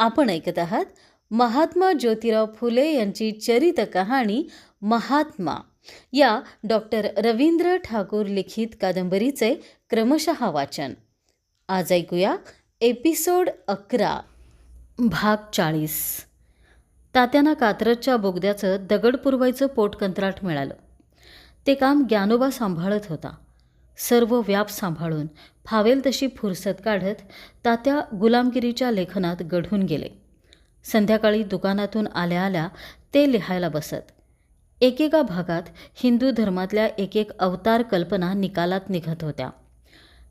आपण ऐकत आहात महात्मा ज्योतिराव फुले यांची चरित कहाणी महात्मा या डॉक्टर रवींद्र ठाकूर लिखित कादंबरीचे क्रमशः वाचन. आज ऐकूया एपिसोड 11 भाग 40. तात्यांना कात्रजच्या बोगद्याचं दगड पुरवायचं पोटकंत्राट मिळालं. ते काम ज्ञानोबा सांभाळत होता. सर्व व्याप सांभाळून फावेल तशी फुरसत काढत तात्या गुलामगिरीच्या लेखनात गढून गेले. संध्याकाळी दुकानातून आल्या आल्या ते लिहायला बसत. एकेका भागात हिंदू धर्मातल्या एक एक अवतार कल्पना निकालात निघत होत्या.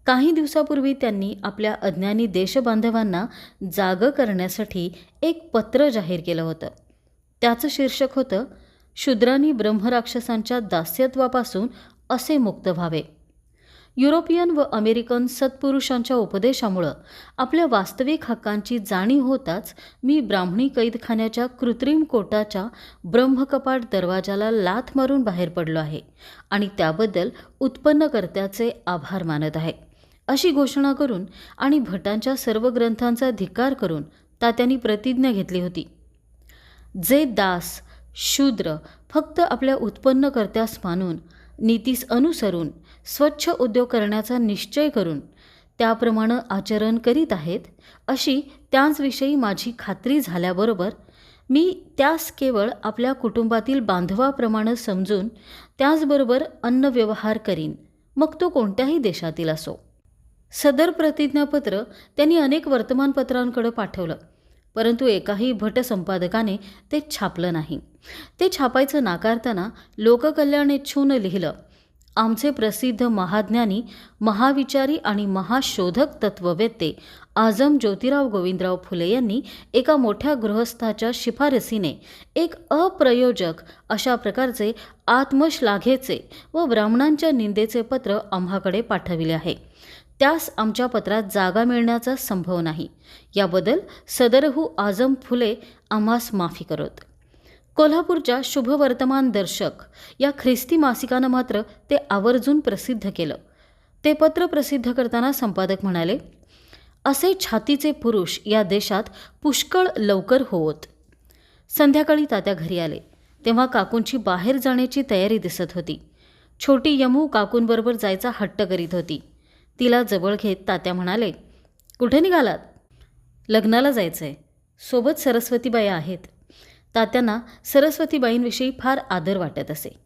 काही दिवसापूर्वी त्यांनी आपल्या अज्ञानी देशबांधवांना जागं करण्यासाठी एक पत्र जाहीर केलं होतं. त्याचं शीर्षक होतं, शूद्रांनी ब्रह्मराक्षसांच्या दास्यत्वापासून असे मुक्त व्हावे. युरोपियन व अमेरिकन सत्पुरुषांच्या उपदेशामुळं आपल्या वास्तविक हक्कांची जाणीव होताच मी ब्राह्मणी कैदखान्याच्या कृत्रिम कोटाच्या ब्रह्मकपाट दरवाजाला लाथ मारून बाहेर पडलो आहे आणि त्याबद्दल उत्पन्नकर्त्याचे आभार मानत आहे, अशी घोषणा करून आणि भटांच्या सर्व ग्रंथांचा धिक्कार करून तात्यांनी प्रतिज्ञा घेतली होती. जे दास शूद्र फक्त आपल्या उत्पन्नकर्त्यास मानून नीतीस अनुसरून स्वच्छ उद्योग करण्याचा निश्चय करून त्याप्रमाणे आचरण करीत आहेत, अशी त्याचविषयी माझी खात्री झाल्याबरोबर मी त्यास केवळ आपल्या कुटुंबातील बांधवाप्रमाणे समजून त्याचबरोबर अन्नव्यवहार करीन, मग तो कोणत्याही देशातील असो. सदर प्रतिज्ञापत्र त्यांनी अनेक वर्तमानपत्रांकडे पाठवलं, परंतु एकाही भटसंपादकाने ते छापलं नाही. ते छापायचं नाकारताना लोककल्याणेच्छून लिहिलं, आमचे प्रसिद्ध महाज्ञानी, महाविचारी आणि महाशोधक तत्ववेत्ते आजम ज्योतिराव गोविंदराव फुले यांनी एका मोठ्या गृहस्थाच्या शिफारसीने एक अप्रयोजक अशा प्रकारचे आत्मश्लाघेचे व ब्राह्मणांच्या निंदेचे पत्र आम्हाकडे पाठविले आहे. त्यास आमच्या पत्रात जागा मिळण्याचा संभव नाही. याबद्दल सदरहू आजम फुले आम्हास माफी करोत. कोल्हापूरच्या शुभवर्तमान दर्शक या ख्रिस्ती मासिकानं मात्र ते आवर्जून प्रसिद्ध केलं. ते पत्र प्रसिद्ध करताना संपादक म्हणाले, असे छातीचे पुरुष या देशात पुष्कळ लवकर होत. संध्याकाळी तात्या घरी आले तेव्हा काकूंची बाहेर जाण्याची तयारी दिसत होती. छोटी यमू काकूंबरोबर जायचा हट्ट करीत होती. तिला जवळ घेत तात्या म्हणाले, कुठे निघालात? लग्नाला जायचंय. सोबत सरस्वतीबाई आहेत. तात्यांना सरस्वतीबाईंविषयी फार आदर वाटत असे.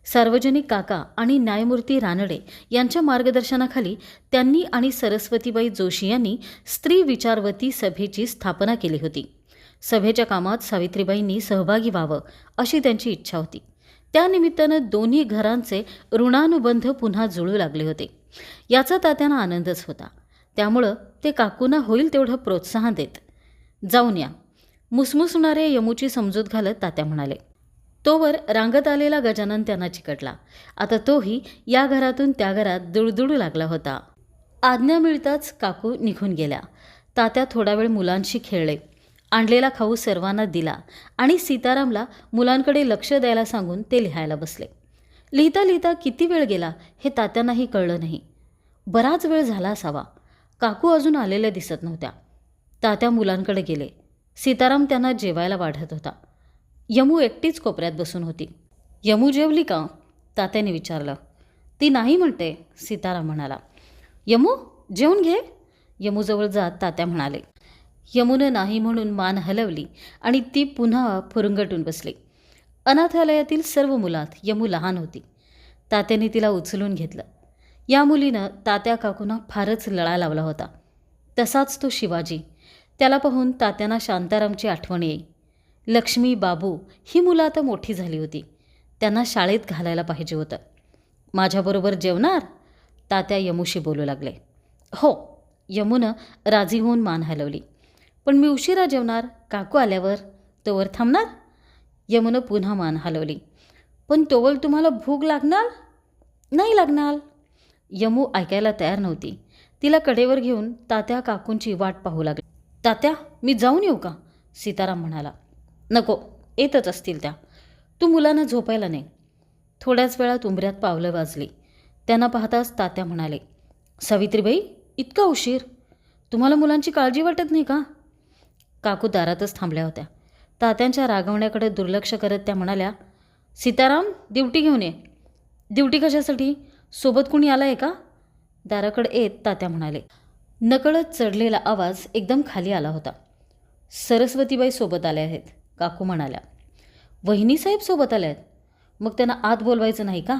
सार्वजनिक काका आणि न्यायमूर्ती रानडे यांच्या मार्गदर्शनाखाली त्यांनी आणि सरस्वतीबाई जोशी यांनी स्त्री विचारवती सभेची स्थापना केली होती. सभेच्या कामात सावित्रीबाईंनी सहभागी व्हावं अशी त्यांची इच्छा होती. त्यानिमित्तानं दोन्ही घरांचे ऋणानुबंध पुन्हा जुळू लागले होते. याचा तात्यांना आनंदच होता. त्यामुळं ते काकूंना होईल तेवढं प्रोत्साहन देत. जाऊन या, मुसमुसणाऱ्या यमूची समजूत घालत तात्या म्हणाले. तोवर रांगत आलेला गजानन त्यांना चिकटला. आता तोही या घरातून त्या घरात दुळदुळू लागला होता. आज्ञा मिळताच काकू निघून गेल्या. तात्या थोडा वेळ मुलांशी खेळले. आणलेला खाऊ सर्वांना दिला आणि सीतारामला मुलांकडे लक्ष द्यायला सांगून ते लिहायला बसले. लिहिता लिहिता किती वेळ गेला हे तात्यांनाही कळलं नाही. बराच वेळ झाला असावा. काकू अजून आलेल्या दिसत नव्हत्या. तात्या मुलांकडे गेले. सीताराम त्यांना जेवायला वाढत होता. यमू एकटीच कोपऱ्यात बसून होती. यमू जेवली का? तात्याने विचारलं. ती नाही म्हणते, सीताराम म्हणाला. यमू जेवून घे. यमूजवळ जात तात्या म्हणाले. यमूनं नाही म्हणून मान हलवली आणि ती पुन्हा फुरंगटून बसली. अनाथालयातील सर्व मुलात यमू लहान होती. तात्याने तिला उचलून घेतलं. या मुलीनं तात्या काकूंना फारच लळा लावला होता. तसाच तो शिवाजी. त्याला पाहून तात्यांना शांतारामची आठवण येई. लक्ष्मी, बाबू ही मुलं आता मोठी झाली होती. त्यांना शाळेत घालायला पाहिजे होतं. माझ्याबरोबर जेवणार? तात्या यमूशी बोलू लागले. हो. यमूनं राजी होऊन मान हलवली. पण मी उशिरा जेवणार, काकू आल्यावर. तोवर थांबणार? यमूनं पुन्हा मान हलवली. पण तोवर तुम्हाला भूक लागणार? नाही लागणार. यमू ऐकायला तयार नव्हती. तिला कडेवर घेऊन तात्या काकूंची वाट पाहू लागली. तात्या, मी जाऊन येऊ का? सीताराम म्हणाला. नको, येतच असतील त्या. तू मुलांना झोपायला नाही. थोड्याच वेळात उंबऱ्यात पावलं वाजली. त्यांना पाहताच तात्या म्हणाले, सावित्रीबाई, इतका उशीर? तुम्हाला मुलांची काळजी वाटत नाही का? काकू दारातच थांबल्या होत्या. तात्यांच्या रागवण्याकडे दुर्लक्ष करत त्या म्हणाल्या, सीताराम, ड्युटी घेऊन ये. ड्युटी कशासाठी? सोबत कुणी आलं आहे का? दाराकडे येत तात्या म्हणाले. नकळत चढलेला आवाज एकदम खाली आला होता. सरस्वतीबाई सोबत आल्या आहेत, काकू म्हणाल्या. वहिनीसाहेब सोबत आल्या आहेत? मग त्यांना आत बोलवायचं नाही का?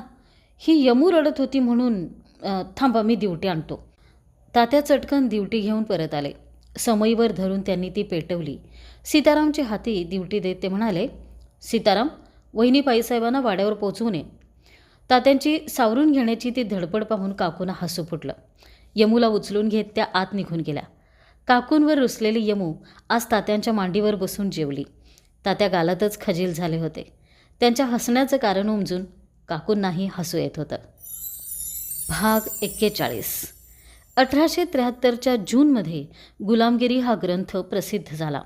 ही यमू रडत होती म्हणून. थांबा, मी ड्युटी आणतो. तात्या चटकन ड्युटी घेऊन परत आले. समईवर धरून त्यांनी ती पेटवली. सीतारामच्या हाती ड्युटी देत ते म्हणाले, सीताराम, वहिनी बाईसाहेबांना वाड्यावर पोचवू नये. तात्यांची सावरून घेण्याची ती धडपड पाहून काकूंना हसू फुटलं. यमूला उचलून घेत त्या आत निघून गेल्या. काकूंवर रुसलेली यमू आज तात्यांच्या मांडीवर बसून जेवली. तात्या गालातच खजील झाले होते. त्यांच्या हसण्याचं कारण उमजून काकूंनाही हसू येत होतं. भाग 41. 1873च्या जूनमध्ये गुलामगिरी हा ग्रंथ प्रसिद्ध झाला.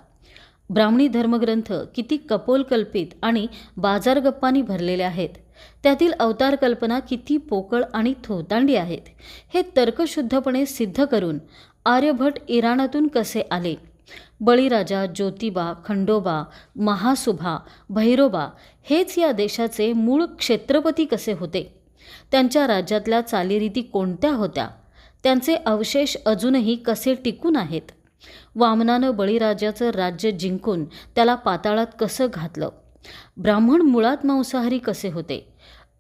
ब्राह्मणी धर्मग्रंथ किती कपोलकल्पित आणि बाजारगप्पांनी भरलेले आहेत. त्यातील अवतार कल्पना किती पोकळ आणि थोतांडी आहेत हे तर्कशुद्धपणे सिद्ध करून आर्यभट इराणातून कसे आले, बळीराजा, ज्योतिबा, खंडोबा, महासुभा, भैरोबा हेच या देशाचे मूळ क्षेत्रपती कसे होते, त्यांच्या राज्यातल्या चालीरीती कोणत्या होत्या, त्यांचे अवशेष अजूनही कसे टिकून आहेत, वामनानं बळीराजाचं राज्य जिंकून त्याला पाताळात कसं घातलं, ब्राह्मण मुळात मांसाहारी कसे होते,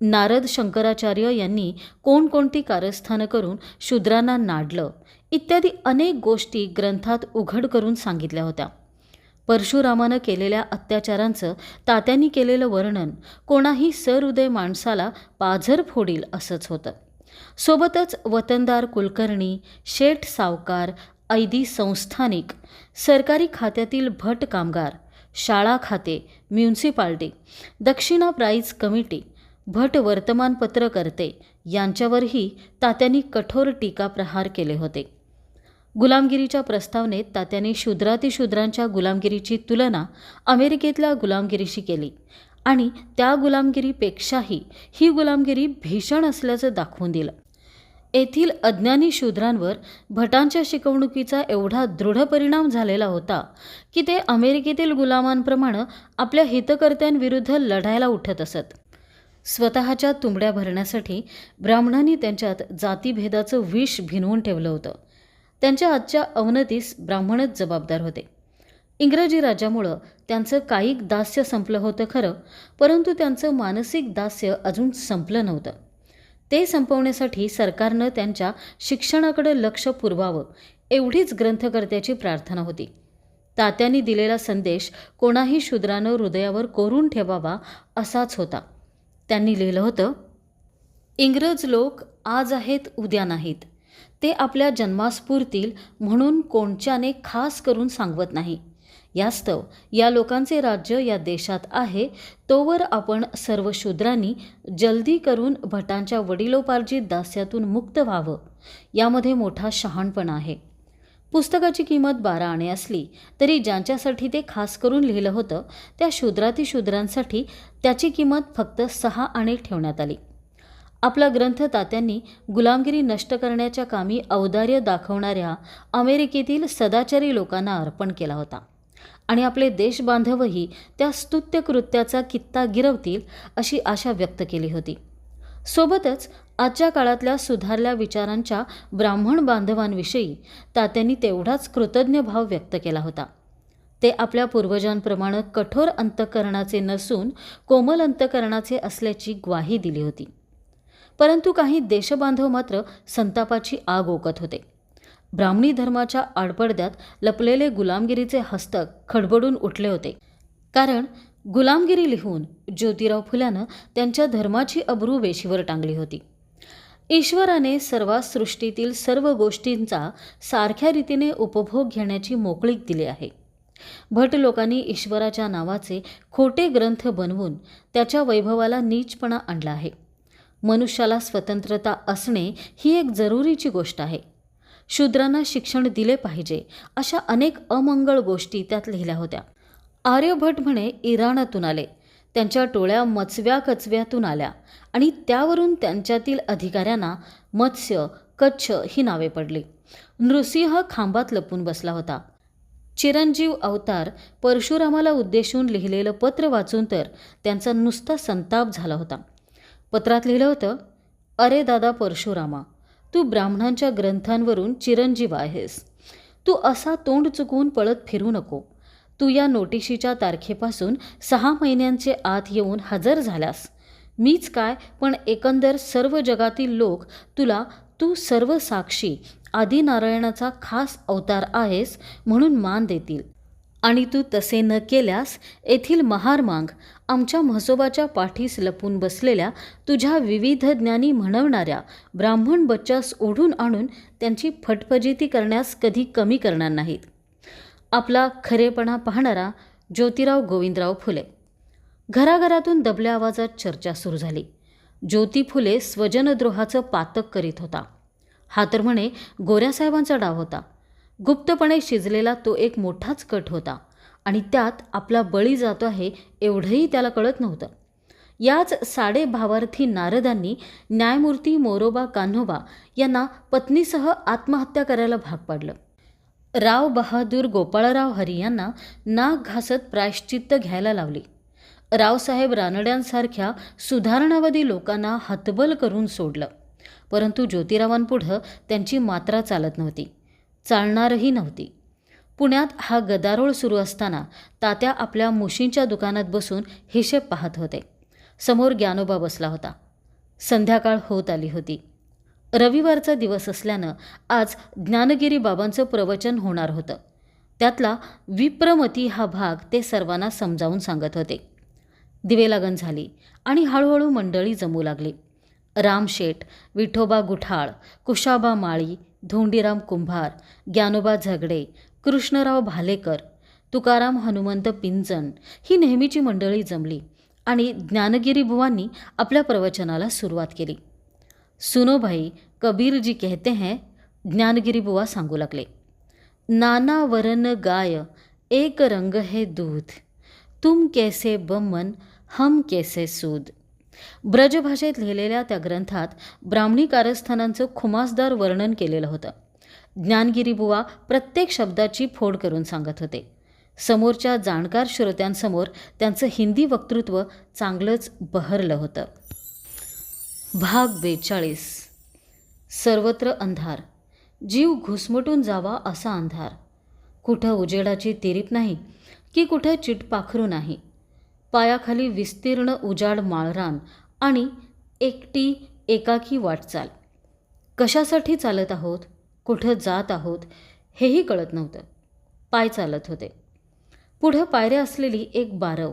नारद शंकराचार्य यांनी कोणकोणती कारस्थानं करून शूद्रांना नाडलं, इत्यादी अनेक गोष्टी ग्रंथात उघड करून सांगितल्या होत्या. परशुरामानं केलेल्या अत्याचारांचं तात्यांनी केलेलं वर्णन कोणाही सहृदय माणसाला पाझर फोडील असंच होतं. सोबतच वतनदार कुलकर्णी, शेठ सावकार, ऐदी संस्थानिक, सरकारी खात्यातील भट कामगार, शाळा खाते, म्युन्सिपाल्टी, दक्षिणा प्राईज कमिटी, भट वर्तमानपत्रकर्ते यांच्यावरही तात्यांनी कठोर टीकाप्रहार केले होते. गुलामगिरीच्या प्रस्तावनेत तात्यांनी शूद्रातिशूद्रांच्या गुलामगिरीची तुलना अमेरिकेतल्या गुलामगिरीशी केली आणि त्या गुलामगिरीपेक्षाही ही गुलामगिरी भीषण असल्याचं दाखवून दिलं. येथील अज्ञानी शूद्रांवर भटांच्या शिकवणुकीचा एवढा दृढ परिणाम झालेला होता की ते अमेरिकेतील गुलामांप्रमाणे आपल्या हितकर्त्यांविरुद्ध लढायला उठत असत. स्वतःच्या तुंबड्या भरण्यासाठी ब्राह्मणांनी त्यांच्यात जातीभेदाचं विष भिनवून ठेवलं होतं. त्यांच्या आजच्या अवनतीस ब्राह्मणच जबाबदार होते. इंग्रजी राज्यामुळं त्यांचं कायिक दास्य संपलं होतं खरं, परंतु त्यांचं मानसिक दास्य अजून संपलं नव्हतं. ते संपवण्यासाठी सरकारनं त्यांच्या शिक्षणाकडे लक्ष पुरवावं एवढीच ग्रंथकर्त्याची प्रार्थना होती. तात्यांनी दिलेला संदेश कोणाही शूद्रानं हृदयावर कोरून ठेवावा असाच होता. त्यांनी लिहिलं होतं, इंग्रज लोक आज आहेत उद्या नाहीत. ते आपल्या जन्मास पुरतील म्हणून कोणच्याने खास करून सांगवत नाही. यास्तव या लोकांचे राज्य या देशात आहे तोवर आपण सर्व शूद्रांनी जल्दी करून भटांच्या वडिलोपार्जित दास्यातून मुक्त व्हावं, यामध्ये मोठा शहाणपणा आहे. पुस्तकाची किंमत 12 आणे असली तरी ज्यांच्यासाठी ते खास करून लिहिलं होतं त्या शूद्रातिशूद्रांसाठी त्याची किंमत फक्त 6 आणे ठेवण्यात आली. आपला ग्रंथ तात्यांनी गुलामगिरी नष्ट करण्याच्या कामी औदार्य दाखवणाऱ्या अमेरिकेतील सदाचारी लोकांना अर्पण केला होता आणि आपले देशबांधवही त्या स्तुत्य कृत्याचा कित्ता गिरवतील अशी आशा व्यक्त केली होती. सोबतच आजच्या काळातल्या सुधारल्या विचारांच्या ब्राह्मण बांधवांविषयी तात्यांनी तेवढाच कृतज्ञ भाव व्यक्त केला होता. ते आपल्या पूर्वजांप्रमाणे कठोर अंतःकरणाचे नसून कोमल अंतःकरणाचे असल्याची ग्वाही दिली होती. परंतु काही देशबांधव मात्र संतापाची आग ओकत होते. ब्राह्मणी धर्माच्या आडपडद्यात लपलेले गुलामगिरीचे हस्तक खडबडून उठले होते. कारण गुलामगिरी लिहून ज्योतिराव फुल्यानं त्यांच्या धर्माची अब्रू वेशीवर टांगली होती. ईश्वराने सर्व सृष्टीतील सर्व गोष्टींचा सारख्या रीतीने उपभोग घेण्याची मोकळीक दिली आहे. भट लोकांनी ईश्वराच्या नावाचे खोटे ग्रंथ बनवून त्याच्या वैभवाला नीचपणा आणला आहे. मनुष्याला स्वतंत्रता असणे ही एक जरुरीची गोष्ट आहे. शूद्रांना शिक्षण दिले पाहिजे अशा अनेक अमंगळ गोष्टी त्यात लिहिल्या होत्या. आर्यभट म्हणे इराणातून आले, त्यांच्या टोळ्या मचव्या कचव्यातून आल्या आणि त्यावरून त्यांच्यातील अधिकाऱ्यांना मत्स्य, कच्छ ही नावे पडली. नृसिंह खांबात लपून बसला होता. चिरंजीव अवतार परशुरामाला उद्देशून लिहिलेलं पत्र वाचून तर त्यांचा नुसता संताप झाला होता. पत्रात लिहिलं होतं, अरे दादा परशुरामा, तू ब्राह्मणांच्या ग्रंथांवरून चिरंजीव आहेस. तू असा तोंड चुकवून पळत फिरू नको. तू या नोटिशीच्या तारखेपासून 6 महिन्यांचे आत येऊन हजर झाल्यास मीच काय पण एकंदर सर्व जगातील लोक तुला तू सर्व साक्षी आदिनारायणाचा खास अवतार आहेस म्हणून मान देतील. आणि तू तसे न केल्यास येथील महारमांग आमच्या म्हसोबाच्या पाठीस लपून बसलेल्या तुझ्या विविध ज्ञानी म्हणवणाऱ्या ब्राह्मण बच्चास ओढून आणून त्यांची फटफजिती करण्यास कधी कमी करणार नाहीत. आपला खरेपणा पाहणारा ज्योतिराव गोविंदराव फुले. घराघरातून दबल्या आवाजात चर्चा सुरू झाली. ज्योती फुले स्वजनद्रोहाचं पातक करीत होता. हा तर म्हणे गोऱ्यासाहेबांचा डाव होता. गुप्तपणे शिजलेला तो एक मोठाच कट होता आणि त्यात आपला बळी जातो आहे एवढंही त्याला कळत नव्हतं. याच साडेभावार्थी नारदांनी न्यायमूर्ती मोरोबा कान्होबा यांना पत्नीसह आत्महत्या करायला भाग पाडलं. राव बहादूर गोपाळराव हरी यांना नाक घासत प्रायश्चित्त घ्यायला लावली. रावसाहेब रानड्यांसारख्या सुधारणावादी लोकांना हतबल करून सोडलं. परंतु ज्योतिरावांपुढं त्यांची मात्रा चालत नव्हती, चालणारही नव्हती. पुण्यात हा गदारोळ सुरू असताना तात्या आपल्या मुशींच्या दुकानात बसून हिशेब पाहत होते. समोर ज्ञानोबा बसला होता. संध्याकाळ होत आली होती. रविवारचा दिवस असल्यानं आज ज्ञानगिरी बाबांचं प्रवचन होणार होतं. त्यातला विप्रमती हा भाग ते सर्वांना समजावून सांगत होते. दिवे लागण झाली आणि हळूहळू मंडळी जमू लागली. रामशेठ, विठोबा गुठाळ, कुशाबा माळी, धोंडीराम कुंभार, ज्ञानोबा झगडे, कृष्णराव भालेकर, तुकाराम हनुमंत पिंजण ही नेहमीची मंडळी जमली आणि ज्ञानगिरी बुवांनी आपल्या प्रवचनाला सुरुवात केली. सुनो भाई, कबीर जी कहते हैं, ज्ञानगिरी बुवा सांगू लागले. नाना वरन गाय एक रंग है दूध, तुम कैसे बमन हम कैसे सूद. ब्रजभाषेत लिहिलेल्या त्या ग्रंथात ब्राह्मणी कारस्थानांचं खुमासदार वर्णन केलेलं होतं. ज्ञानगिरी बुवा प्रत्येक शब्दाची फोड करून सांगत होते. समोरच्या जाणकार श्रोत्यांसमोर त्यांचं हिंदी वक्तृत्व चांगलंच बहरलं होतं. भाग 42. सर्वत्र अंधार, जीव घुसमटून जावा असा अंधार. कुठं उजेडाची तिरीप नाही की कुठे चिटपाखरू नाही. पायाखाली विस्तीर्ण उजाड माळरान आणि एकटी एकाकी वाटचाल. कशासाठी चालत आहोत, कुठं जात आहोत हेही कळत नव्हतं. पाय चालत होते. पुढं पायऱ्या असलेली एक बारव.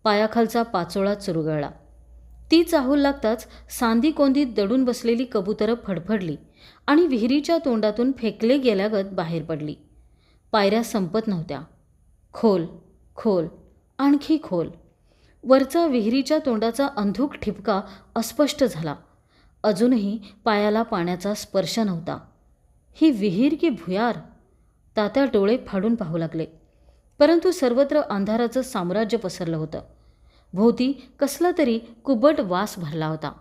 पायाखालचा पाचोळा चुरगळला. ती चाहूल लागताच सांदी कोंदीत दडून बसलेली कबुतरं फडफडली आणि विहिरीच्या तोंडातून फेकले गेल्यागत बाहेर पडली. पायऱ्या संपत नव्हत्या. खोल खोल आणखी खोल. वरचा विहिरीच्या तोंडाचा अंधुक ठिपका अस्पष्ट झाला. अजूनही पायाला पाण्याचा स्पर्श नव्हता. ही विहीर की भुयार? तात्या डोळे फाडून पाहू लागले. परंतु सर्वत्र अंधाराचं साम्राज्य पसरलं होतं. भोवती कसला तरी कुबट वास भरला होता.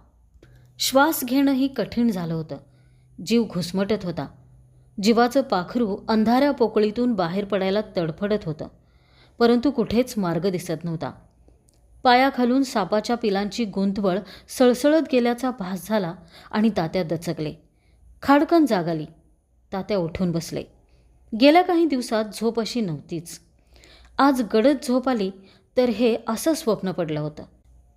श्वास घेणंही कठीण झालं होतं. जीव घुसमटत होता. जीवाचं पाखरू अंधाऱ्या पोकळीतून बाहेर पडायला तडफडत होतं. परंतु कुठेच मार्ग दिसत नव्हता. पायाखालून सापाच्या पिलांची गुंतवळ सळसळत गेल्याचा भास झाला आणि तात्या दचकले. खाडकन जाग आली. तात्या उठून बसले. गेल्या काही दिवसात झोप अशी नव्हतीच. आज गडद झोप आली तर हे असं स्वप्न पडलं होतं.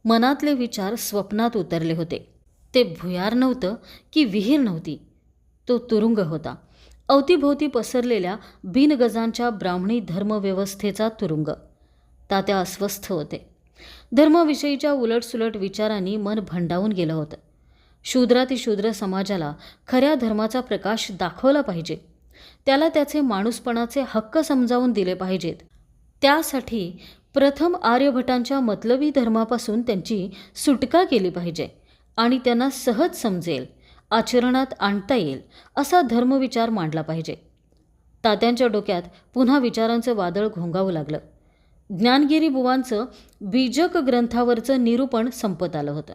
मनातले विचार स्वप्नात उतरले होते. ते भुयार नव्हतं की विहीर नव्हती. तो तुरुंग होता. अवतीभोवती पसरलेल्या बिनगजांच्या ब्राह्मणी धर्मव्यवस्थेचा तुरुंग. तात्या अस्वस्थ होते. धर्माविषयीच्या उलटसुलट विचारांनी मन भंडावून गेलं होतं. शूद्रातिशूद्र समाजाला खऱ्या धर्माचा प्रकाश दाखवला पाहिजे. त्याला त्याचे माणूसपणाचे हक्क समजावून दिले पाहिजेत. त्यासाठी प्रथम आर्यभटांच्या मतलबी धर्मापासून त्यांची सुटका केली पाहिजे आणि त्यांना सहज समजेल, आचरणात आणता येईल असा धर्मविचार मांडला पाहिजे. तात्यांच्या डोक्यात पुन्हा विचारांचं वादळ घोंगावू लागलं. ज्ञानगिरी बुवांचं बीजक ग्रंथावरचं निरूपण संपत आलं होतं.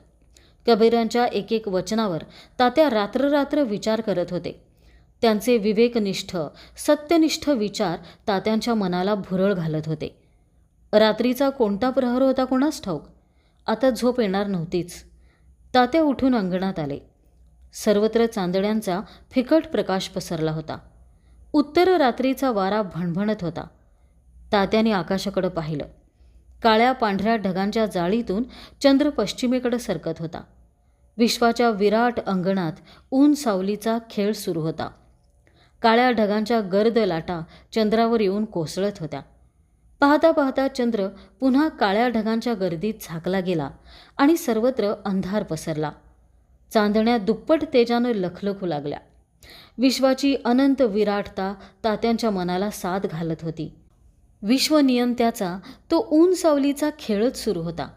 कबीरांच्या एक एक वचनावर तात्या रात्र विचार करत होते. त्यांचे विवेकनिष्ठ सत्यनिष्ठ विचार तात्यांच्या मनाला भुरळ घालत होते. रात्रीचा कोणता प्रहर होता कोणास ठाऊक. आता झोप येणार नव्हतीच. तात्या उठून अंगणात आले. सर्वत्र चांदण्यांचा फिकट प्रकाश पसरला होता. उत्तर रात्रीचा वारा भणभणत होता. तात्याने आकाशाकडे पाहिलं. काळ्या पांढऱ्या ढगांच्या जाळीतून चंद्र पश्चिमेकडे सरकत होता. विश्वाच्या विराट अंगणात ऊन सावलीचा खेळ सुरू होता. काळ्या ढगांच्या गर्द लाटा चंद्रावर येऊन कोसळत होत्या. पाहता पाहता चंद्र पुन्हा काळ्या ढगांच्या गर्दीत झाकला गेला आणि सर्वत्र अंधार पसरला. चांदण्या दुप्पट तेजानं लखलखू लागल्या. विश्वाची अनंत विराटता तात्यांच्या मनाला साद घालत होती. विश्वनियंत्याचा तो ऊन सावलीचा खेळच सुरू होता.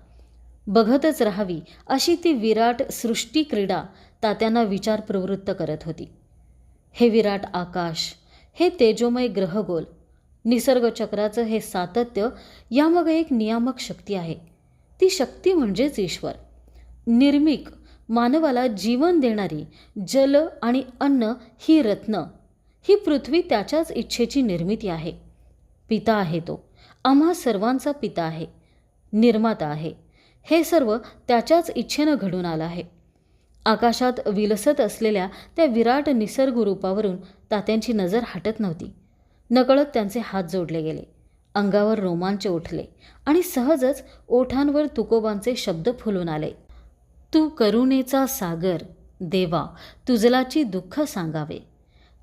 बघतच राहावी अशी ती विराट सृष्टी क्रीडा तात्यांना विचार प्रवृत्त करत होती. हे विराट आकाश, हे तेजोमय ग्रहगोल, निसर्गचक्राचं हे सातत्य, यामागे एक नियामक शक्ती आहे. ती शक्ती म्हणजेच ईश्वर. निर्मिक, मानवाला जीवन देणारी जल आणि अन्न ही रत्न, ही पृथ्वी त्याच्याच इच्छेची निर्मिती आहे. पिता आहे तो, आम्हा सर्वांचा पिता आहे, निर्माता आहे. हे सर्व त्याच्याच इच्छेनं घडून आलं आहे. आकाशात विलसत असलेल्या त्या विराट निसर्ग रूपावरून तात्यांची नजर हटत नव्हती. नकळत त्यांचे हात जोडले गेले. अंगावर रोमांच उठले आणि सहजच ओठांवर तुकोबांचे शब्द फुलून आले. तू करुणेचा सागर, देवा तुझलाची दुःख सांगावे.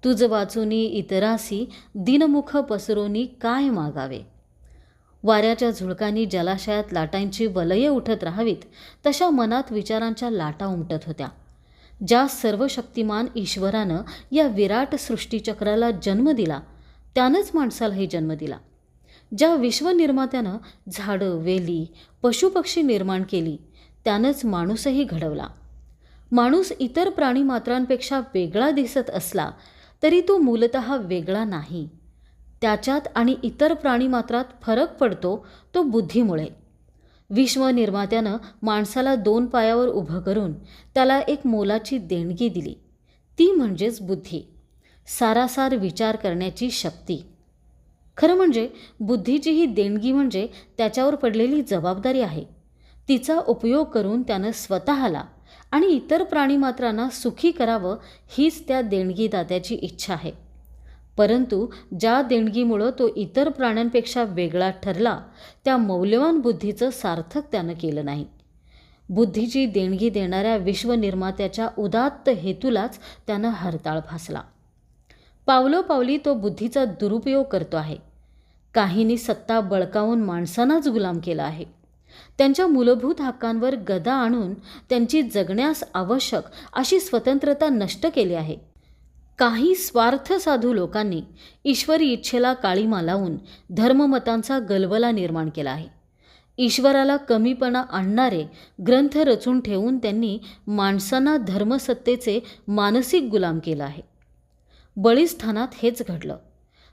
तुझ वाचुनी इतरासी, दिनमुख पसरोनी काय मागावे. वाऱ्याच्या झुळकांनी जलाशयात लाटांची वलये उठत राहावीत तशा मनात विचारांच्या लाटा उमटत होत्या. ज्या सर्वशक्तिमान ईश्वरानं या विराट सृष्टीचक्राला जन्म दिला त्यानंच माणसालाही जन्म दिला. ज्या विश्वनिर्मात्यानं झाडं, वेली, पशुपक्षी निर्माण केली त्यानंच माणूसही घडवला. माणूस इतर प्राणीमात्रांपेक्षा वेगळा दिसत असला तरी तो मूलतः वेगळा नाही. त्याच्यात आणि इतर प्राणीमात्रात फरक पडतो तो बुद्धीमुळे. विश्वनिर्मात्यानं माणसाला 2 पायावर उभं करून त्याला एक मोलाची देणगी दिली, ती म्हणजेच बुद्धी, सारासार विचार करण्याची शक्ती. खरं म्हणजे बुद्धीची ही देणगी म्हणजे त्याच्यावर पडलेली जबाबदारी आहे. तिचा उपयोग करून त्यानं स्वतःला आणि इतर प्राणीमात्रांना सुखी करावं हीच त्या देणगीदात्याची इच्छा आहे. परंतु ज्या देणगीमुळं तो इतर प्राण्यांपेक्षा वेगळा ठरला त्या मौल्यवान बुद्धीचं सार्थक त्यानं केलं नाही. बुद्धीची देणगी देणाऱ्या विश्वनिर्मात्याच्या उदात्त हेतूलाच त्यानं हरताळ फासला. पावलोपावली तो बुद्धीचा दुरुपयोग करतो आहे. काहींनी सत्ता बळकावून माणसांनाच गुलाम केला आहे. त्यांच्या मूलभूत हक्कांवर गदा आणून त्यांची जगण्यास आवश्यक अशी स्वतंत्रता नष्ट केली आहे. काही स्वार्थ साधू लोकांनी ईश्वरी इच्छेला काळीमा लावून धर्ममतांचा गलबला निर्माण केला आहे. ईश्वराला कमीपणा आणणारे ग्रंथ रचून ठेवून त्यांनी माणसांना धर्मसत्तेचे मानसिक गुलाम केलं आहे. बळीस्थानात हेच घडलं.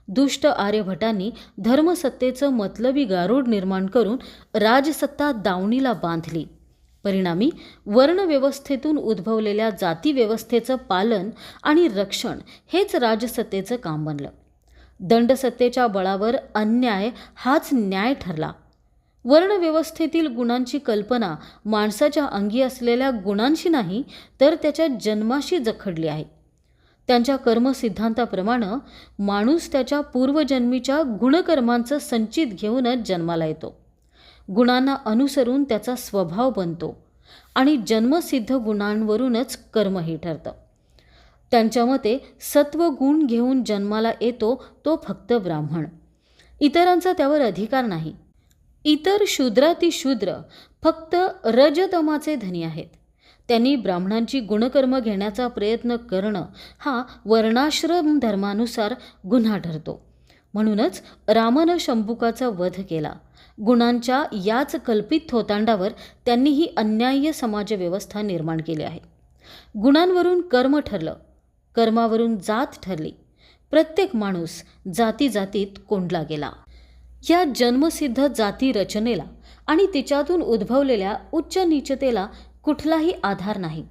दुष्ट आर्यभटांनी धर्मसत्तेचं मतलबी गारुड निर्माण करून राजसत्ता दावणीला बांधली. परिणामी वर्णव्यवस्थेतून उद्भवलेल्या जातीव्यवस्थेचं पालन आणि रक्षण हेच राजसत्तेचं काम बनलं. दंडसत्तेच्या बळावर अन्याय हाच न्याय ठरला. वर्णव्यवस्थेतील गुणांची कल्पना माणसाच्या अंगी असलेल्या गुणांशी नाही तर त्याच्या जन्माशी जखडली आहे. त्यांच्या कर्मसिद्धांताप्रमाणे माणूस त्याच्या पूर्वजन्मीच्या गुणकर्मांचं संचित घेऊनच जन्माला येतो. गुणांना अनुसरून त्याचा स्वभाव बनतो आणि जन्मसिद्ध गुणांवरूनच कर्मही ठरतं. त्यांच्या मते सत्वगुण घेऊन जन्माला येतो तो फक्त ब्राह्मण. इतरांचा त्यावर अधिकार नाही. इतर शूद्रातिशूद्र फक्त रजतमाचे धनी आहेत. त्यांनी ब्राह्मणांची गुणकर्म घेण्याचा प्रयत्न करणं हा वर्णाश्रम धर्मानुसार गुन्हा ठरतो. म्हणूनच रामानं शंभुकाचा वध केला. गुणांच्या याच कल्पित थोतांडावर त्यांनी ही अन्याय्य समाजव्यवस्था निर्माण केली आहे. गुणांवरून कर्म ठरलं, कर्मावरून जात ठरली. प्रत्येक माणूस जातीजातीत कोंडला गेला. या जन्मसिद्ध जाती रचनेला आणि तिच्यातून उद्भवलेल्या उच्च नीचतेला कुठलाही आधार नाही.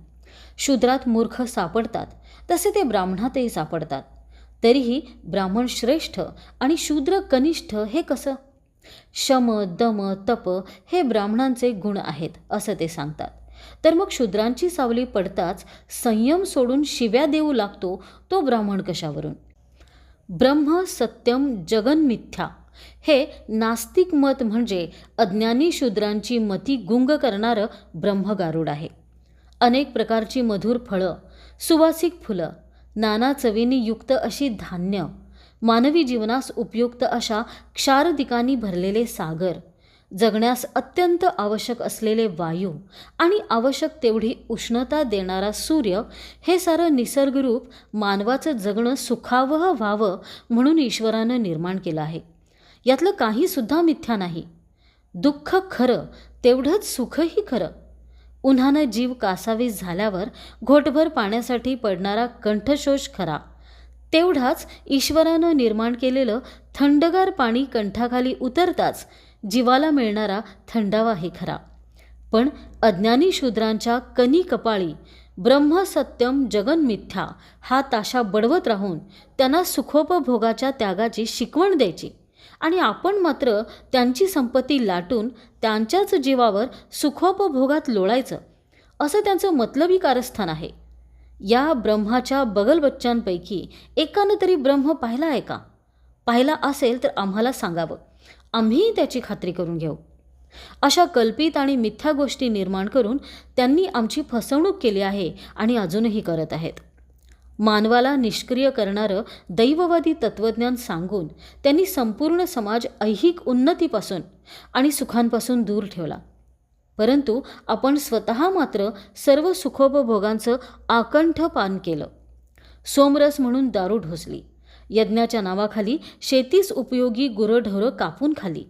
शूद्रात मूर्ख सापडतात तसे ते ब्राह्मणातही सापडतात. तरीही ब्राह्मण श्रेष्ठ आणि शूद्र कनिष्ठ हे कसं? शम, दम, तप हे ब्राह्मणांचे गुण आहेत असं ते सांगतात. तर मग शूद्रांची सावली पडताच संयम सोडून शिव्या देऊ लागतो तो ब्राह्मण कशावरून? ब्रह्म सत्यम जगन मिथ्या हे नास्तिक मत म्हणजे अज्ञानी शूद्रांची मती गुंग करणारं ब्रह्मगारुड आहे. अनेक प्रकारची मधुर फळं, सुवासिक फुलं, नाना चवींनी युक्त अशी धान्य, मानवी जीवनास उपयुक्त अशा क्षारदिकांनी भरलेले सागर, जगण्यास अत्यंत आवश्यक असलेले वायू आणि आवश्यक तेवढी उष्णता देणारा सूर्य हे सारं निसर्गरूप मानवाचं जगणं सुखावह व्हावं म्हणून ईश्वरानं निर्माण केलं आहे. यातलं काहीसुद्धा मिथ्या नाही. दुःख खरं, तेवढंच सुखही खरं. उन्हानं जीव कासावीस झाल्यावर घोटभर पाण्यासाठी पडणारा कंठशोष खरा, तेवढाच ईश्वरानं निर्माण केलेलं थंडगार पाणी कंठाखाली उतरताच जीवाला मिळणारा थंडावाही खरा. पण अज्ञानी शूद्रांच्या कनी कपाळी ब्रह्म सत्यम जगन मिथ्या हा ताशा बडवत राहून त्यांना सुखोपभोगाच्या त्यागाची शिकवण द्यायची आणि आपण मात्र त्यांची संपत्ती लाटून त्यांच्याच जीवावर सुखोपभोगात लोळायचं, असं त्यांचं मतलबी कारस्थान आहे. या ब्रह्माच्या बगलबच्च्यांपैकी एकानं तरी ब्रह्म पाहिला आहे का? पाहिला असेल तर आम्हाला सांगावं, आम्ही त्याची खात्री करून घेऊ. अशा कल्पित आणि मिथ्या गोष्टी निर्माण करून त्यांनी आमची फसवणूक केली आहे आणि अजूनही करत आहेत. मानवाला निष्क्रिय करणारं दैववादी तत्त्वज्ञान सांगून त्यांनी संपूर्ण समाज ऐहिक उन्नतीपासून आणि सुखांपासून दूर ठेवला. परंतु आपण स्वतः मात्र सर्व सुखोपभोगांचं आकंठ पान केलं. सोमरस म्हणून दारू ढोसली, यज्ञाच्या नावाखाली शेतीस उपयोगी गुरंढोरं कापून खाली,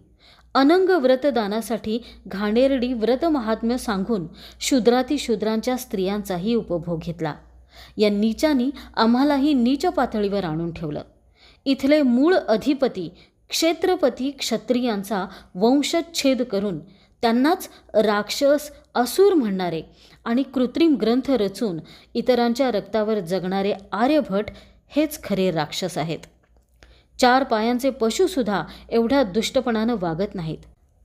अनंग व्रतदानासाठी घाणेरडी व्रतमहात्म्य सांगून शूद्रातिशूद्रांच्या स्त्रियांचाही उपभोग घेतला. या नीचांनी आम्हालाही नीच पातळीवर आणून ठेवलं. इथले मूळ अधिपती क्षेत्रपती क्षत्रियांचा वंशच्छेद करून त्यांनाच राक्षस असुर म्हणणारे आणि कृत्रिम ग्रंथ रचून इतरांच्या रक्तावर जगणारे आर्यभट हेच खरे राक्षस आहेत. 4 पायांचे पशुसुद्धा एवढ्या दुष्टपणानं वागत नाहीत.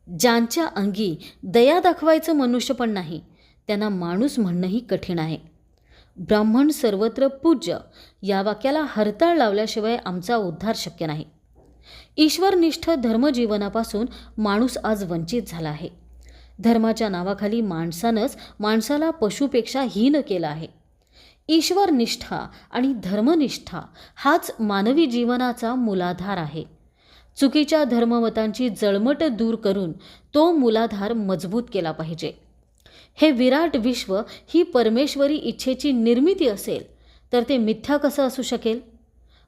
ज्यांच्या अंगी दया दाखवायचं मनुष्यपण नाही त्यांना माणूस म्हणणंही कठीण आहे. ब्राह्मण सर्वत्र पूज्य या वाक्याला हरताळ लावल्याशिवाय आमचा उद्धार शक्य नाही. ईश्वरनिष्ठ धर्मजीवनापासून माणूस आज वंचित झाला आहे. धर्माच्या नावाखाली माणसानंच माणसाला पशुपेक्षा हीन केलं आहे. ईश्वरनिष्ठा आणि धर्मनिष्ठा हाच मानवी जीवनाचा मूलाधार आहे. चुकीच्या धर्ममतांची जळमट दूर करून तो मूलाधार मजबूत केला पाहिजे. हे विराट विश्व ही परमेश्वरी इच्छेची निर्मिती असेल तर ते मिथ्या कसं असू शकेल?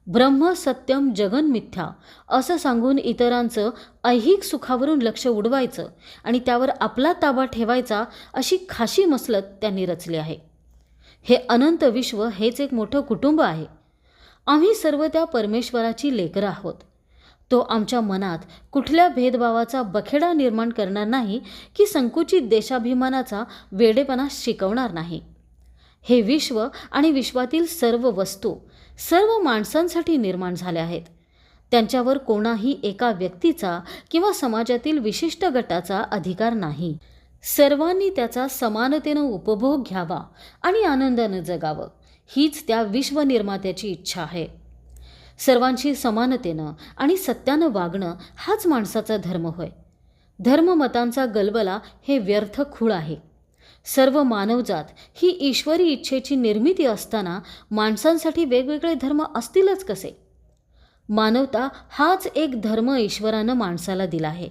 ब्रह्म सत्यम जगन मिथ्या असं सांगून इतरांचं ऐहिक सुखावरून लक्ष उडवायचं आणि त्यावर आपला ताबा ठेवायचा अशी खाशी मसलत त्यांनी रचली आहे. हे अनंत विश्व हेच एक मोठं कुटुंब आहे. आम्ही सर्व त्या परमेश्वराची लेकरं आहोत. तो आमच्या मनात कुठल्या भेदभावाचा बखेडा निर्माण करणार नाही की संकुचित देशाभिमानाचा वेडेपणा शिकवणार नाही. हे विश्व आणि विश्वातील सर्व वस्तू सर्व माणसांसाठी निर्माण झाल्या आहेत. त्यांच्यावर कोणाही एका व्यक्तीचा किंवा समाजातील विशिष्ट गटाचा अधिकार नाही. सर्वांनी त्याचा समानतेनं उपभोग घ्यावा आणि आनंदानं जगावं हीच त्या विश्वनिर्मात्याची इच्छा आहे. सर्वांशी समानतेनं आणि सत्यानं वागणं हाच माणसाचा धर्म होय. धर्ममतांचा गलबला हे व्यर्थ खूळ आहे. सर्व मानवजात ही ईश्वरी इच्छेची निर्मिती असताना माणसांसाठी वेगवेगळे धर्म असतीलच कसे? मानवता हाच एक धर्म ईश्वरानं माणसाला दिला आहे.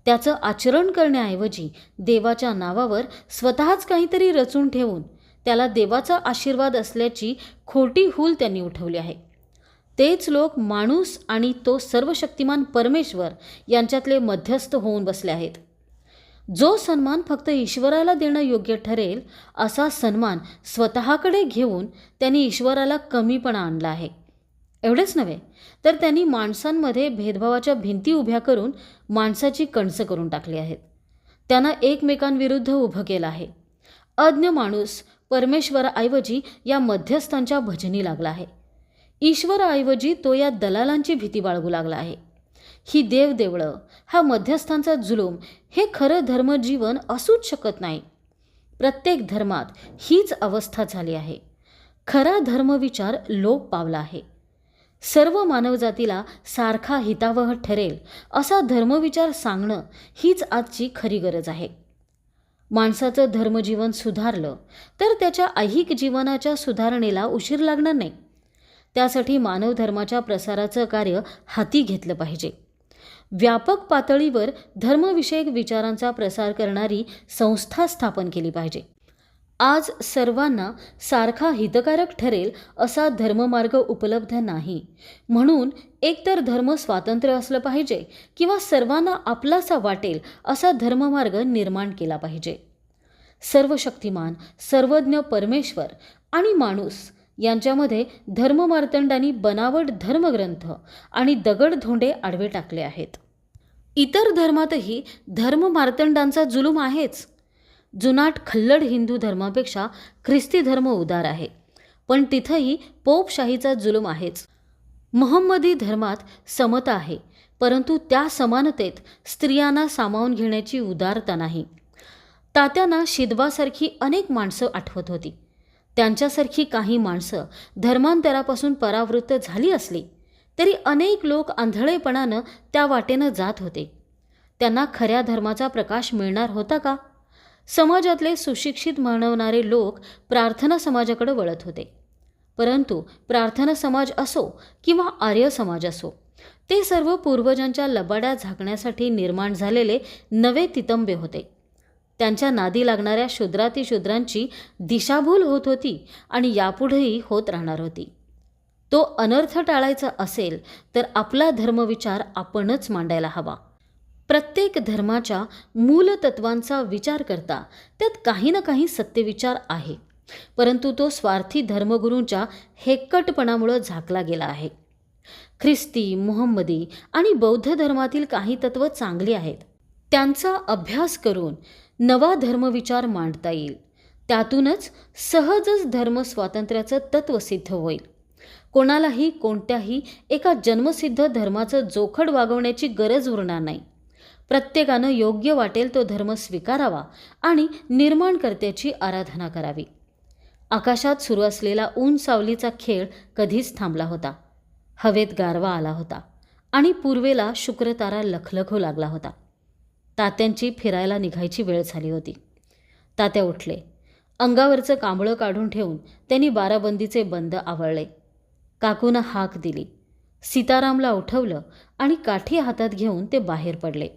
त्याचं आचरण करण्याऐवजी देवाच्या नावावर स्वतःच काहीतरी रचून ठेवून त्याला देवाचा आशीर्वाद असल्याची खोटी हूल त्यांनी उठवली आहे. तेच लोक माणूस आणि तो सर्वशक्तिमान परमेश्वर यांच्यातले मध्यस्थ होऊन बसले आहेत. जो सन्मान फक्त ईश्वराला देणं योग्य ठरेल असा सन्मान स्वतःकडे घेऊन त्यांनी ईश्वराला कमीपणा आणला आहे. एवढेच नव्हे तर त्यांनी माणसांमध्ये भेदभावाच्या भिंती उभ्या करून माणसाची कणसं करून टाकली आहेत. त्यांना एकमेकांविरुद्ध उभं केलं आहे. अज्ञ माणूस परमेश्वराऐवजी या मध्यस्थांच्या भजनी लागला आहे. ईश्वराऐवजी तो या दलालांची भीती बाळगू लागला आहे. ही देवदेवळं, हा मध्यस्थांचा जुलूम, हे खरं धर्मजीवन असूच शकत नाही. प्रत्येक धर्मात हीच अवस्था झाली आहे. खरा धर्मविचार लोप पावला आहे. सर्व मानवजातीला सारखा हितावह ठरेल असा धर्मविचार सांगणं हीच आजची खरी गरज आहे. माणसाचं धर्मजीवन सुधारलं तर त्याच्या ऐहिक जीवनाच्या सुधारणेला उशीर लागणार नाही. त्यासाठी मानव धर्माच्या प्रसाराचं कार्य हाती घेतलं पाहिजे. व्यापक पातळीवर धर्मविषयक विचारांचा प्रसार करणारी संस्था स्थापन केली पाहिजे. आज सर्वांना सारखा हितकारक ठरेल असा धर्ममार्ग उपलब्ध नाही, म्हणून एकतर धर्म स्वातंत्र्य असलं पाहिजे किंवा सर्वांना आपलासा वाटेल असा धर्ममार्ग निर्माण केला पाहिजे. सर्वशक्तिमान सर्वज्ञ परमेश्वर आणि माणूस यांच्यामध्ये धर्ममार्तंडांनी बनावट धर्मग्रंथ आणि दगडधोंडे आडवे टाकले आहेत. इतर धर्मातही धर्ममार्तंडांचा जुलूम आहेच. जुनाट खल्लड हिंदू धर्मापेक्षा ख्रिस्ती धर्म उदार आहे, पण तिथंही पोपशाहीचा जुलूम आहेच. मोहम्मदी धर्मात समता आहे, परंतु त्या समानतेत स्त्रियांना सामावून घेण्याची उदारता नाही. तात्यांना शिदवासारखी अनेक माणसं आठवत होती. त्यांच्यासारखी काही माणसं धर्मांतरापासून परावृत्त झाली असली तरी अनेक लोक आंधळेपणानं त्या वाटेनं जात होते. त्यांना खऱ्या धर्माचा प्रकाश मिळणार होता का? समाजातले सुशिक्षित म्हणवणारे लोक प्रार्थना समाजाकडे वळत होते. परंतु प्रार्थना समाज असो किंवा आर्य समाज असो, ते सर्व पूर्वजांच्या लबाड्या झाकण्यासाठी निर्माण झालेले नवे तितंबे होते. त्यांच्या नादी लागणाऱ्या शूद्रातिशूद्रांची दिशाभूल होत होती आणि यापुढेही होत राहणार होती. तो अनर्थ टाळायचा असेल तर आपला धर्मविचार आपणच मांडायला हवा. प्रत्येक धर्माच्या मूलतत्वांचा विचार करता त्यात काही ना काही सत्यविचार आहे, परंतु तो स्वार्थी धर्मगुरूंच्या हेक्कटपणामुळे झाकला गेला आहे. ख्रिस्ती, मोहम्मदी आणि बौद्ध धर्मातील काही तत्त्व चांगली आहेत. त्यांचा अभ्यास करून नवा धर्मविचार मांडता येईल. त्यातूनच सहजच धर्मस्वातंत्र्याचं तत्त्व सिद्ध होईल. कोणालाही कोणत्याही एका जन्मसिद्ध धर्माचं जोखड वागवण्याची गरज उरणार नाही. प्रत्येकानं योग्य वाटेल तो धर्म स्वीकारावा आणि निर्माणकर्त्याची आराधना करावी. आकाशात सुरू असलेला ऊन सावलीचा खेळ कधीच थांबला होता. हवेत गारवा आला होता आणि पूर्वेला शुक्रतारा लखलखू लागला होता. तात्यांची फिरायला निघायची वेळ झाली होती. तात्या उठले. अंगावरचं कांबळं काढून ठेवून त्यांनी बाराबंदीचे बंद आवळले. काकूनं हाक दिली. सीतारामला उठवलं आणि काठी हातात घेऊन ते बाहेर पडले.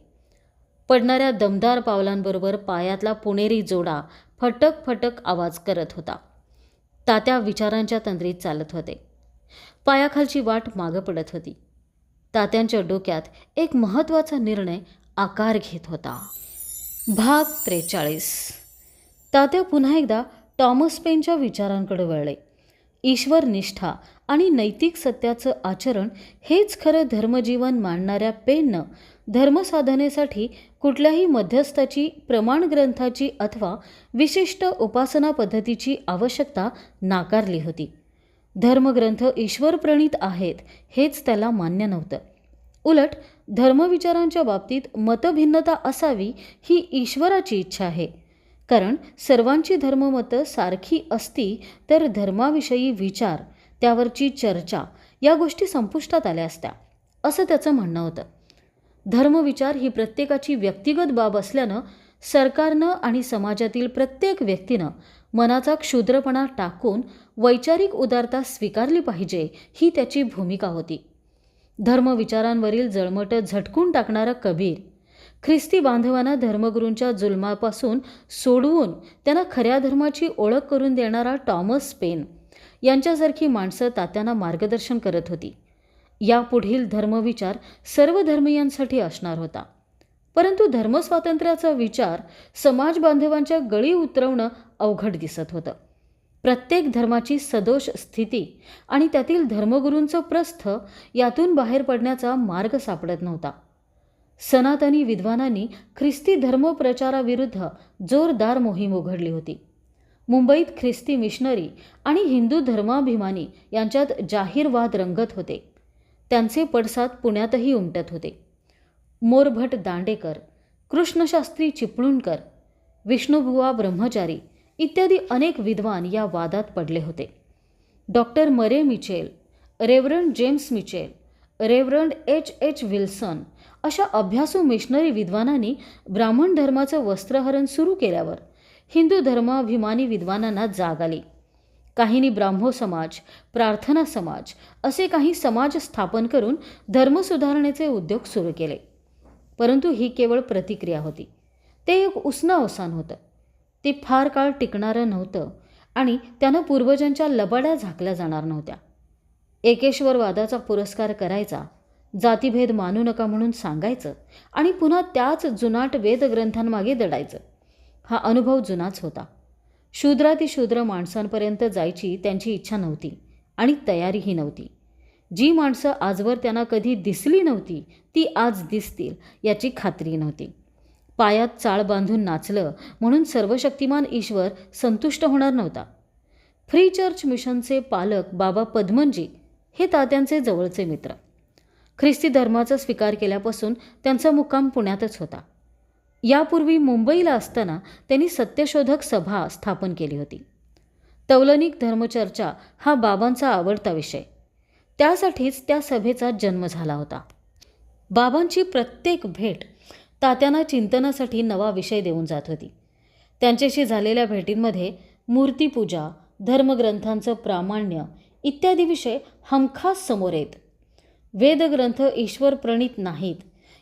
पडणाऱ्या दमदार पावलांबरोबर पायातला पुणेरी जोडा फटक फटक आवाज करत होता. तात्या विचारांच्या तंद्रीत चालत होते. पायाखालची वाट मागं पडत होती. तात्यांच्या डोक्यात एक महत्त्वाचा निर्णय आकार घेत होता. भाग 43. तात्या पुन्हा एकदा टॉमस पेनच्या विचारांकडे वळले. ईश्वर निष्ठा आणि नैतिक सत्याचं आचरण हेच खरं धर्मजीवन मांडणाऱ्या पेननं धर्मसाधनेसाठी कुठल्याही मध्यस्थाची, प्रमाणग्रंथाची अथवा विशिष्ट उपासना पद्धतीची आवश्यकता नाकारली होती. धर्मग्रंथ ईश्वरप्रणीत आहेत हेच त्याला मान्य नव्हतं. उलट धर्मविचारांच्या बाबतीत मतभिन्नता असावी ही ईश्वराची इच्छा आहे. कारण सर्वांची धर्ममतं सारखी असती तर धर्माविषयी विचार, त्यावरची चर्चा या गोष्टी संपुष्टात आल्या असत्या, असं त्याचं म्हणणं होतं. धर्मविचार ही प्रत्येकाची व्यक्तिगत बाब असल्यानं सरकारनं आणि समाजातील प्रत्येक व्यक्तीनं मनाचा क्षुद्रपणा टाकून वैचारिक उदारता स्वीकारली पाहिजे ही त्याची भूमिका होती. धर्मविचारांवरील जळमटं झटकून टाकणारा कबीर, ख्रिस्ती बांधवांना धर्मगुरूंच्या जुलमापासून सोडवून त्यांना खऱ्या धर्माची ओळख करून देणारा टॉमस पेन यांच्यासारखी माणसं तात्यांना मार्गदर्शन करत होती. यापुढील धर्मविचार सर्व धर्मीयांसाठी असणार होता. परंतु धर्मस्वातंत्र्याचा विचार समाज बांधवांच्या गळी उतरवणं अवघड दिसत होतं. प्रत्येक धर्माची सदोष स्थिती आणि त्यातील धर्मगुरूंचं प्रस्थ यातून बाहेर पडण्याचा मार्ग सापडत नव्हता. सनातनी विद्वानांनी ख्रिस्ती धर्मप्रचाराविरुद्ध जोरदार मोहीम उघडली होती. मुंबईत ख्रिस्ती मिशनरी आणि हिंदू धर्माभिमानी यांच्यात जाहीर वाद रंगत होते. त्यांचे पडसाद पुण्यातही उमटत होते. मोरभट दांडेकर, कृष्णशास्त्री चिपळूणकर, विष्णुबुवा ब्रह्मचारी इत्यादी अनेक विद्वान या वादात पडले होते. डॉक्टर मरे Mitchell, reverend James Mitchell, reverend H. Wilson अशा अभ्यासू मिशनरी विद्वानांनी ब्राह्मण धर्माचं वस्त्रहरण सुरू केल्यावर हिंदू धर्माभिमानी विद्वानांना जाग आली. काहींनी ब्राह्मो समाज, प्रार्थना समाज असे काही समाज स्थापन करून धर्मसुधारणेचे उद्योग सुरू केले. परंतु ही केवळ प्रतिक्रिया होती. ते एक उसणं अवसान होतं. ते फार काळ टिकणारं नव्हतं आणि त्यानं पूर्वजांच्या लबाड्या झाकल्या जाणार नव्हत्या. एकेश्वरवादाचा पुरस्कार करायचा, जातीभेद मानू नका म्हणून सांगायचं आणि पुन्हा त्याच जुनाट वेदग्रंथांमागे दडायचं. हा अनुभव जुनाच होता. शूद्रातिशूद्र माणसांपर्यंत जायची त्यांची इच्छा नव्हती आणि तयारीही नव्हती. जी माणसं आजवर त्यांना कधी दिसली नव्हती ती आज दिसतील याची खात्री नव्हती. पायात चाळ बांधून नाचलं म्हणून सर्वशक्तिमान ईश्वर संतुष्ट होणार नव्हता. फ्री चर्च मिशनचे पालक बाबा पद्मनजी हे तात्यांचे जवळचे मित्र. ख्रिस्ती धर्माचा स्वीकार केल्यापासून त्यांचा मुक्काम पुण्यातच होता. यापूर्वी मुंबईला असताना त्यांनी सत्यशोधक सभा स्थापन केली होती. तौलनिक धर्मचर्चा हा बाबांचा आवडता विषय. त्यासाठीच त्या सभेचा जन्म झाला होता. बाबांची प्रत्येक भेट तात्यांना चिंतनासाठी नवा विषय देऊन जात होती. त्यांच्याशी झालेल्या भेटींमध्ये मूर्तीपूजा, धर्मग्रंथांचं प्रामाण्य इत्यादी विषय हमखास समोर येत. वेदग्रंथ ईश्वर प्रणीत नाहीत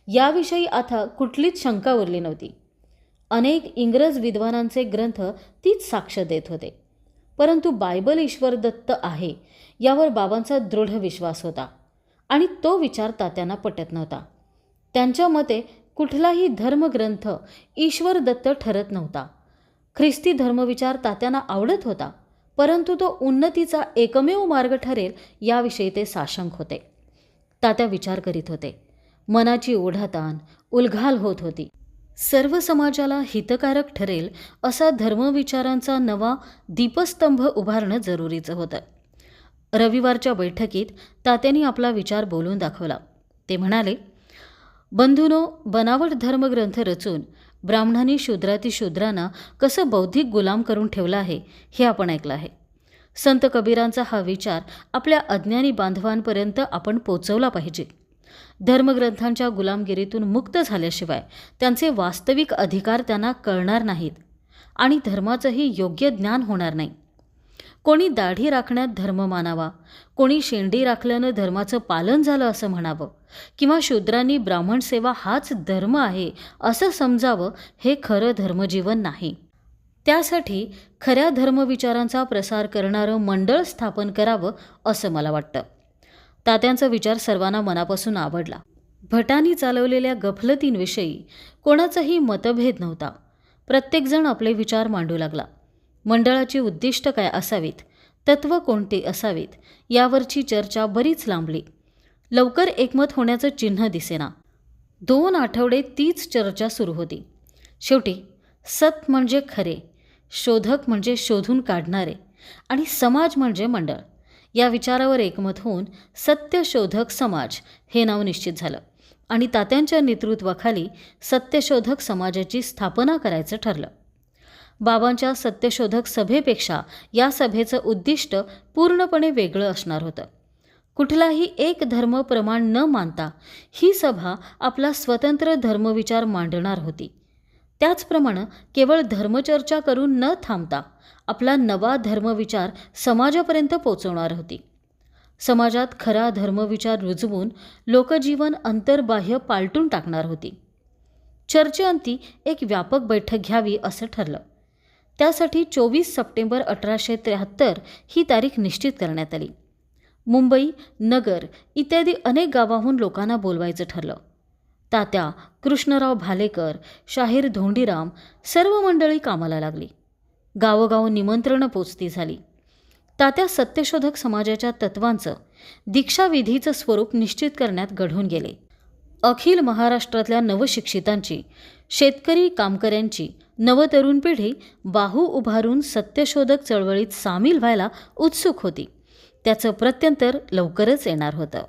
याविषयी आता कुठलीच शंका उरली नव्हती. अनेक इंग्रज विद्वानांचे ग्रंथ तीच साक्ष देत होते. परंतु बायबल ईश्वर दत्त आहे यावर बाबांचा दृढ विश्वास होता आणि तो विचार तात्यांना पटत नव्हता. त्यांच्या मते कुठलाही धर्मग्रंथ ईश्वर दत्त ठरत नव्हता. ख्रिस्ती धर्मविचार तात्यांना आवडत होता, परंतु तो उन्नतीचा एकमेव मार्ग ठरेल याविषयी ते साशंक होते. तात्या विचार करीत होते. मनाची ओढाताण, उलघाल होत होती. सर्व समाजाला हितकारक ठरेल असा धर्मविचारांचा नवा दीपस्तंभ उभारणं जरुरीचं होतं. रविवारच्या बैठकीत तात्यांनी आपला विचार बोलून दाखवला. ते म्हणाले, बंधूनो, बनावट धर्मग्रंथ रचून ब्राह्मणांनी शूद्रांना कसं बौद्धिक गुलाम करून ठेवलं आहे हे आपण ऐकलं आहे. संत कबीरांचा हा विचार आपल्या अज्ञानी बांधवांपर्यंत आपण पोचवला पाहिजे. धर्मग्रंथांच्या गुलामगिरीतून मुक्त झाल्याशिवाय त्यांचे वास्तविक अधिकार त्यांना कळणार नाहीत आणि धर्माचंही योग्य ज्ञान होणार नाही. कोणी दाढी राखण्यात धर्म मानावा, कोणी शेंडी राखल्यानं धर्माचं पालन झालं असं म्हणावं किंवा शूद्रांनी ब्राह्मण सेवा हाच धर्म आहे असं समजावं, हे खरं धर्मजीवन नाही. त्यासाठी खऱ्या धर्मविचारांचा प्रसार करणारं मंडळ स्थापन करावं असं मला वाटतं. तात्यांचा विचार सर्वांना मनापासून आवडला. भटांनी चालवलेल्या गफलतींविषयी कोणाचाही मतभेद नव्हता. प्रत्येकजण आपले विचार मांडू लागला. मंडळाची उद्दिष्ट काय असावीत, तत्त्व कोणते असावीत यावरची चर्चा बरीच लांबली. लवकर एकमत होण्याचं चिन्ह दिसेना. 2 आठवडे तीच चर्चा सुरू होती. शेवटी सत म्हणजे खरे, शोधक म्हणजे शोधून काढणारे आणि समाज म्हणजे मंडळ या विचारावर एकमत होऊन सत्यशोधक समाज हे नाव निश्चित झालं आणि तात्यांच्या नेतृत्वाखाली सत्यशोधक समाजाची स्थापना करायचं ठरलं. बाबांच्या सत्यशोधक सभेपेक्षा या सभेचं उद्दिष्ट पूर्णपणे वेगळं असणार होतं. कुठलाही एक धर्म प्रमाण न मानता ही सभा आपला स्वतंत्र धर्मविचार मांडणार होती. त्याचप्रमाणे केवळ धर्मचर्चा करून न थांबता आपला नवा धर्मविचार समाजापर्यंत पोचवणार होती. समाजात खरा धर्मविचार रुजवून लोकजीवन अंतर्बाह्य पालटून टाकणार होती. चर्चेअंती एक व्यापक बैठक घ्यावी असं ठरलं. त्यासाठी 24 सप्टेंबर 1873 ही तारीख निश्चित करण्यात आली. मुंबई, नगर इत्यादी अनेक गावाहून लोकांना बोलवायचं ठरलं. तात्या, कृष्णराव भालेकर, शाहीर धोंडीराम सर्व मंडळी कामाला लागली. गावोगाव निमंत्रणं पोचती झाली. तात्या सत्यशोधक समाजाच्या तत्वांचं, दीक्षाविधीचं स्वरूप निश्चित करण्यात घडून गेले. अखिल महाराष्ट्रातल्या नवशिक्षितांची, शेतकरी कामकऱ्यांची, नवतरुण पिढी बाहू उभारून सत्यशोधक चळवळीत सामील व्हायला उत्सुक होती. त्याचं प्रत्यंतर लवकरच येणार होतं.